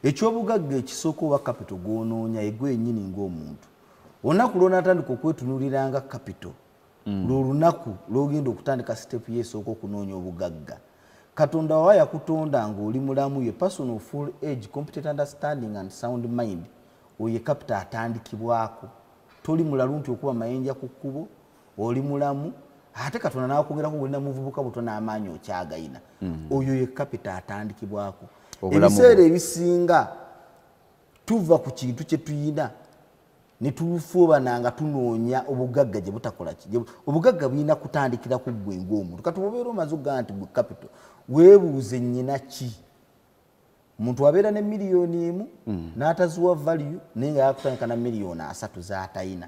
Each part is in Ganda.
ekyobugagga ekisooka oba capital gw'onoonya egwe ennyini ng'omuntu olunaku lw'onaatandika okwetunuuliranga capital lw'olunaku lw'ogenda okutandika sitepu yeesooka okunoonya obugagga. Katonda wawa yakutonda ng'oli mulamu ye personal full age competent understanding and sound mind oye capital atandikibwako. Toli mulalu nti okuba mayinja ku kkubo oli mulamu ate Katonda n'akwongerako bwolina muvubuka buto n'amaanyi okyagayina oyo ye capital atandikibwako. Ebiseera ebisinga tuva ku kintu kye tuyina ne tufuubananga tunoonya obugagga gye butakola ki. Obugagga bulina kutandikira ku ggwe ng'omuntu. Kati obeera omaze okugaa nti gwe capital weebuuze nnyina ki. Omuntu abeera ne miliyoni emu n'atazuwa value naye nga yakutandika na miliyoni 3 z'atayina.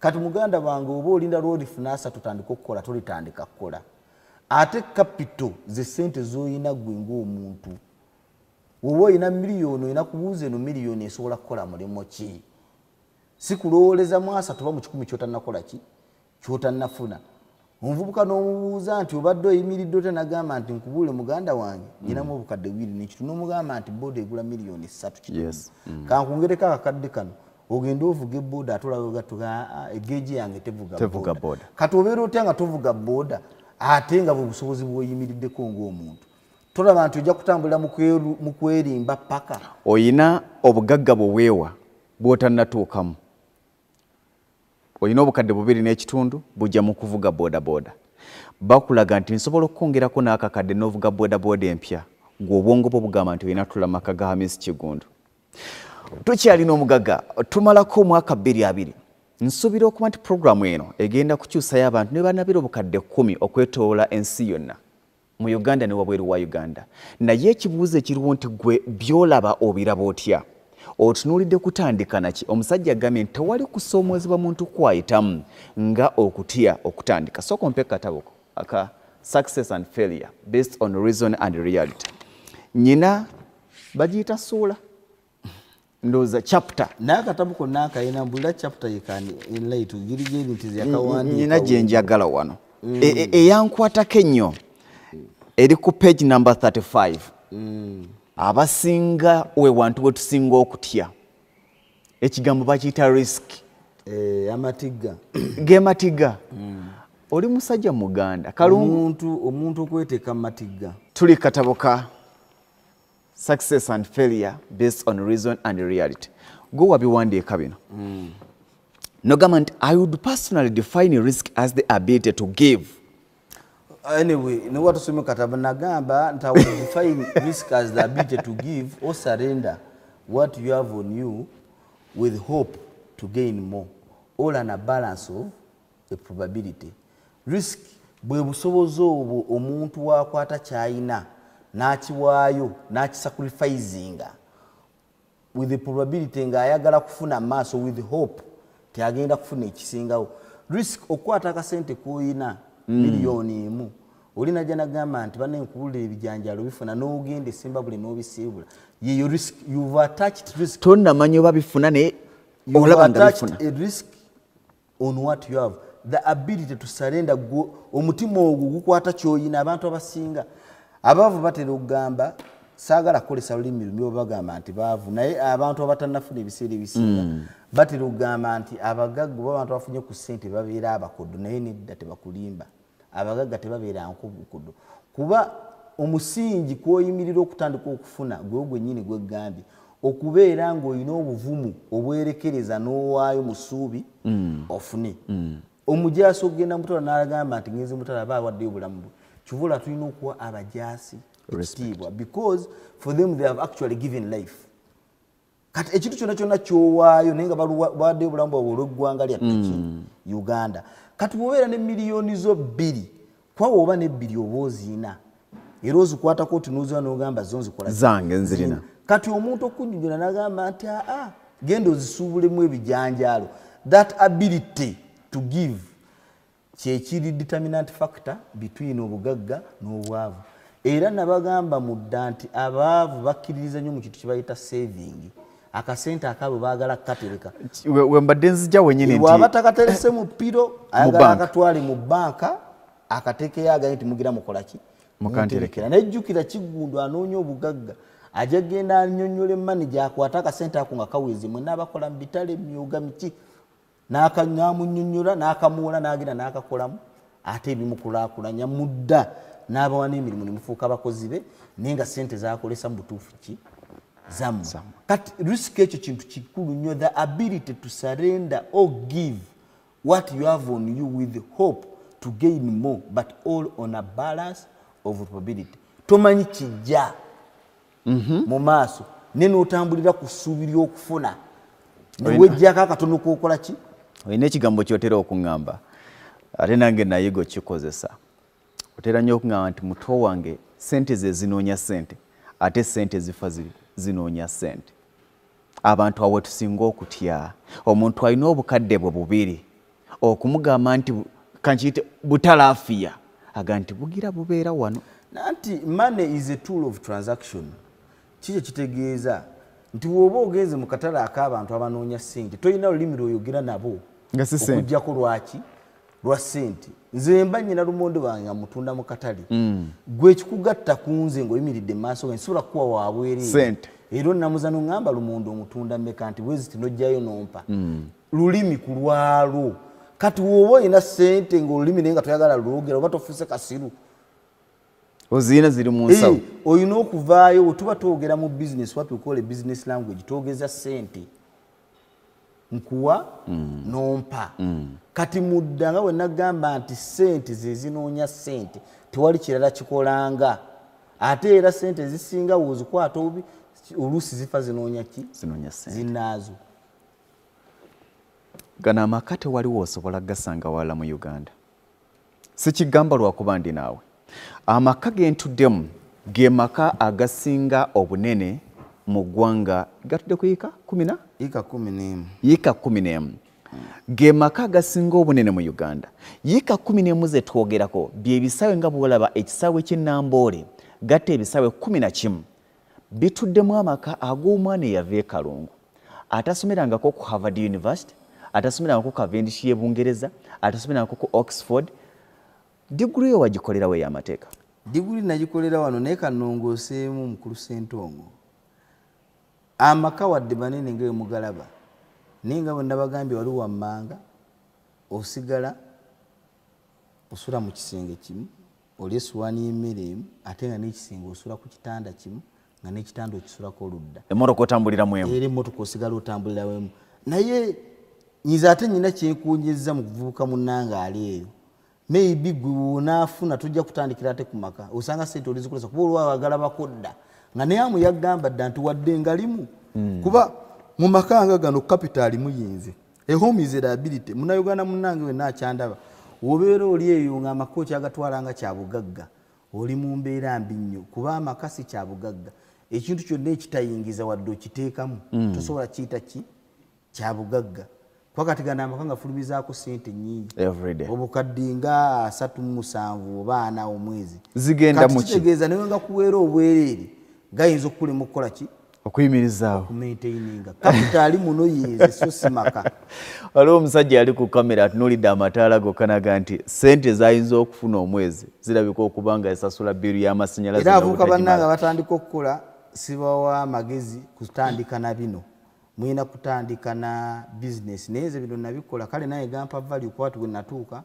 Kati muganda wange oba olinda lw'olifuna 3 tandika okukola tolitandika kukola. Ate capital ze ssente z'olina ggwe ng'omuntu. Oba olina miliyoni olina kubuuza eno miliyoni esobola kukola mulimu ki. Si kulowooleza mu 3 oba mu 10 ky'otannakola ki ky'otannafuna. Omuvubuka n'omubuuza nti obadde oyimiridde ote n'agamba nti nkubuule muganda wange nyinamu obukadde 2 n'ekitu n'omugamba nti booda egula miliyoni 3 kankungereko akakadde kano ogenda ovuga ebooda ate olabagatuga egeeji yange tevuga booda. Kati obeera otya nga tovuga booda ate nga bwe busobozi bw'oyimiriddeko ng'omuntu. Tolaba nti ojja kutambulira mu kwerimba paka. Oyina obugagga bweweewa bw'otannatuukamu. Oyina obukadde 2 n'ekitundu bujja mu kuvuga booda. Bakulaga nti nsobola okwongerako n'akakadde n'ovuga booda empya. Gwe obwongo bwo bugamba nti olina tula maka ga Hamisi Kigundu. Tukyalina omugagga tumalako omwaka 2 nsuubira okuba nti puroguramu eno egenda kukyusayo abantu ne banabira obukadde 10 okwetoola ensi yonna mu Uganda ne wabweru wa Uganda. Naye ekibuuzo ekiriwo nti gwe byolaba obiraba otya? Otunuulidde kutandika naki? Omusajja agambye nti tewali kusoomozebwa muntu kwayitamu nga okutya okutandika. Sooka ompe katabo aka Success and Failure Based on Reason and Reality. Nyina bagiyita suula ndowooza chapter. Naye akatabo konna akayina mbulira chapter yekani enlight girigeri nti ziyakawandiika. Nyina gye njagala wano. Eyankwatako ennyo eri ku page number 35. Abasinga we wantu we tusinga okutya. Ekigambo bakiyita risk. Amatiga. Ge matiga. Oli musajja Muganda. Omuntu okweteeka matiga. Tuli katabo ka Success and Failure Based on Reason and Reality. Go wabiwandiika bino. No government, I would personally define risk as the ability to give. Anyway, no what to kataba nagamba nta will define risk as the ability to give or surrender what you have on you with hope to gain more, all on a balance of the probability. Risk bwe busobozo obwo omuntu wakwata kyayina n'akiwaayo n'akisacrificinga with the probability nga ayagala kufuna maaso with hope tiagenda kufuna ekisingawo. Risk okwata akasente k'oyina miliyoni emu olina jana gamba nti bane nkubulira ebijanjalo bifuna n'ogenda esimba buli n'obisiibula yeyo risk. You've attached risk. Tonna manyo babifuna ne olaba nga bifuna. A risk on what you have, the ability to surrender. Omutima ogwo gukwata kyoyina. Abantu abasinga abavu batera okugamba saagala kukolesa lulimi lumyo bagamba nti baavu, naye abantu abatannafuna ebiseera ebisinga batera okugamba nti abagagga abantu bafunye ku ssente babeera abakodo, naye nedda tebakulimba. Abagagga tebabeera nkobukodo kuba omusingi kwoyimirira okutandika okufuna gwe nnyini gwegambye okubeera ng'olina obuvumu obwerekereza n'owaayo mu ssuubi ofune. Omujaasi okugenda mutala n'agamba nti ngenze mutala aba awaddeyo obulamu bwe. Kivula tulina okuwa abajaasi ekitiibwa because for them they have actually given life. Kati ekintu kyonna ky'owaayo naye nga bawaddeyo obulamu bwabwe olw'eggwanga lyattu Uganda. Kati bw'obeera ne miliyoni zo 2 kwawe oba ne 2 oba oziina era ozikwatako otunuuziwa n'ogamba zo nzikola zange nzirina. Kati omuntu okujjujjula n'agamba nti genda ozisuubulemu ebijanjaalo. That ability to give kyekiri determinant factor between obugagga n'obwavu. Era nabagamba mu dda nti abaavu bakkiririza nnyo mu kintu kye bayita saving. Akasente akabo baagala kukatereka. We mbadde nzija wennyini nti waba takaterese mu piro ayagala akatwale mu banka akatekeyo agaye nti mugira mukola ki mukanterekera. Nejjukira Kigundu anoonya obugagga ajja genda annyonnyola manager akwata akasente ako nga kawezi mwe n'abakola mu bitale myuga miki n'amunnyonnyola n'akamuwola n'agenda n'akakolamu ate ebimukulaakulanya mudda n'abawa n'emirimu ne mufuuka abakozi be naye nga sente zakolesa mu butuufu ki zammwe kati risk ekyo kintu kikulu nnyo the ability to surrender or give what you have on you with hope to gain more but all on a balance of probability tomanyi kijja mu maaso ne n'otambulira ku ssuubi ly'okufuna newejjako akatono k'okola ki olina ekigambo kyotera okuŋŋamba ate nange nayiga okikozesa otera nnyo okuŋŋamba nti muto wange sente ze zinoonya sente ate sente zifa zinoonya sente abantu awe tusinga okutya omuntu alina obukadde bwe bubiri okumugamba nti kankiyite butalaafiya aga nti bugira bubeera wano nanti money is a tool of transaction kikyo kitegeeza nti woba ogenze mu katale ak'abantu abanoonya ssente tolina lulimi lw'oyogera nabo okuggyako lwaki lwa ssente nze mba nnyina lumonde wange nga mutunda mu katale gwe ekikugatta ku nze ng'oyimiridde mu maaso ge nsobola kukuwa waabwereere era onnamuza n'oŋŋamba lumonde omutunda mmeka nti bwezi tinojjayo n'ompa lulimi ku lwalwo kati woba olina ssente ng'olulimi naye nga toyagala lwogera oba tofuuse kasiru ozina ziri mu nsawo olina okuvaayo bwe tuba twogera mu business what we call a business language twogeza ssente nkuwa nompa kati mudda nga bwe nagamba nti ssente ze zinoonya ssente tewali kirala kikolanga ate era ssente ezisinga wozikwata obi oluusi zifa zinoonya ki zinaazo gano amaka tewaliwo osobola gasanga wala mu Uganda sikigamba lwakuba ndi naawe amaka gentuddemu ge maka agasinga obunene mu ggwanga gatudde ku yika 11 ge maka agasinga obunene mu Uganda yika 11 ze twogerako bye bisaawe nga bwolaba ekisaawe ky'Ennamboole gatta ebisaawe 11 bituddemu amaka ag'omwana eyava e Kalungu atasomerangako ku Harvard University atasomerangako ku Cavendish y'e Bungereza atasomerangako ku Oxford diguri yo wagikolerawo ey'amateeka diguri nagikolera wano naye kanongoseemu mukulu Ssentongo amaka wadde banene nga mugalaba naye nga bwe nabagambye wali wammanga osigala osula mu kisenge kimu oli essuwaani y'emmere emu ate nga n'ekisenge osula ku kitanda kimu nga n'ekitanda okisulako oludda emmotoka otambuliramu emu era emmotoka osigala otambuliramu emu naye nyiza ate nnyina kyenkuwunyizza mu kuvubuka munnanga ali eyo maybe gwe wonaafuna tujja kutandikira ate ku maka osanga ssente olizikozesa kuba olwa wagalabako dda nga naye amu yagamba dda nti wadde nga limu kuba mu maka nga gano kapitaali muyinze a home is a liability munnayuganda munnange wenna akyandaba wobeera oli eyo ng'amaka okyagatwala nga kyabugagga oli mu mbeera mbi nnyo kuba amaka si kyabugagga ekintu kyonna ekitayingiza wadde okiteekamu tosobola kiyita ki kyabugagga wakati gana amaka nga fulumizaako ssente nnyingi obukadde nga 37 oba 4 omwezi zigenda mu kitegeeza nawe nga kuweera obwereere gayinza okukulema okukola ki okuyimirizaawo okumaintaininga kapitaali muno yinze so si maka waliwo omusajja ali ku kamera atunuulidde amataala gokkanaga nti ssente zayinza okufuna omwezi zirabika okuba nga esasula biru y'amasannyalaze era avuuka bannanga batandika okukola sibawa amagezi kutandika na bino mwina kutandika na business neze bino nabikola kale naye gampa value kwatu bwe natuuka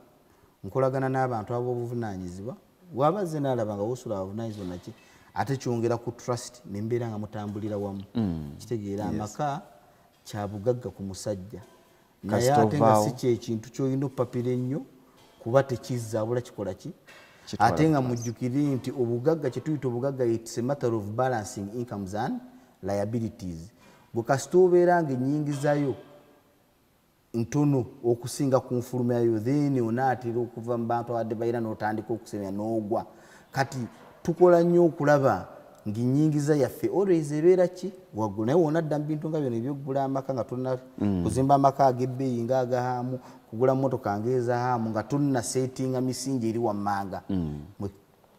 nkolagana n'abantu ab'obuvunaanyizibwa wabaze n'alaba nga wosula abavunaanyizibwa naki ate kyongera ku trust nembeera nga mutambulira wamu kitegeera amaka kyabugagga ku musajja naye ate nga si kyekintu kyolina opapira ennyo kuba tekizzaabula kikola ki ate nga mujjukire nti obugagga kyetuyita obugagga it's a matter of balancing incomes and liabilities bwe kasita obeera nga ennyingizayo ntono okusinga ku nfuluma yayo then onaatera okuva mu bantu abadde bayira n'otandika okusemya n'ogwa kati tukola nnyo okulaba ng'ennyingiza yaffe always ebeera ki waggulu naye wonadda mu bintu nga bino ebyokugula amaka nga tonna kuzimba amaka ag'ebbeeyi ng'agahaamu kugula mmotoka ng'ezahaamu nga tonna seetinga misingi eri wammanga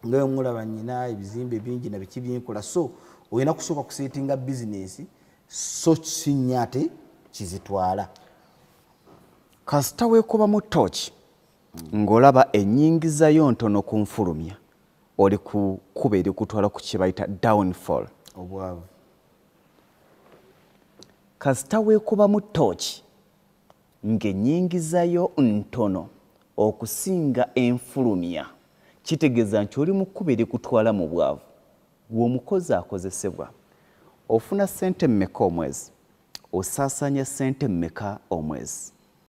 ngayo mulaba nnyina ebizimbe bingi na biki byenkola so olina kusooka kuseetinga bizinesi so sinnya ate kizitwala kasita weekuba mu tooki ng'olaba ennyingizayo ntono ku nfulumya oli ku kuba eri kutwala ku kye bayita downfall obwavu kasita weekubamu ttooki ng'ennyingizayo ntono okusinga enfulumya kitegeeza nti oli mu kkubo erikutwala mu bwavu w'omukozi akozesebwa ofuna ssente mmeka omwezi osaasaanya ssente mmeka omwezi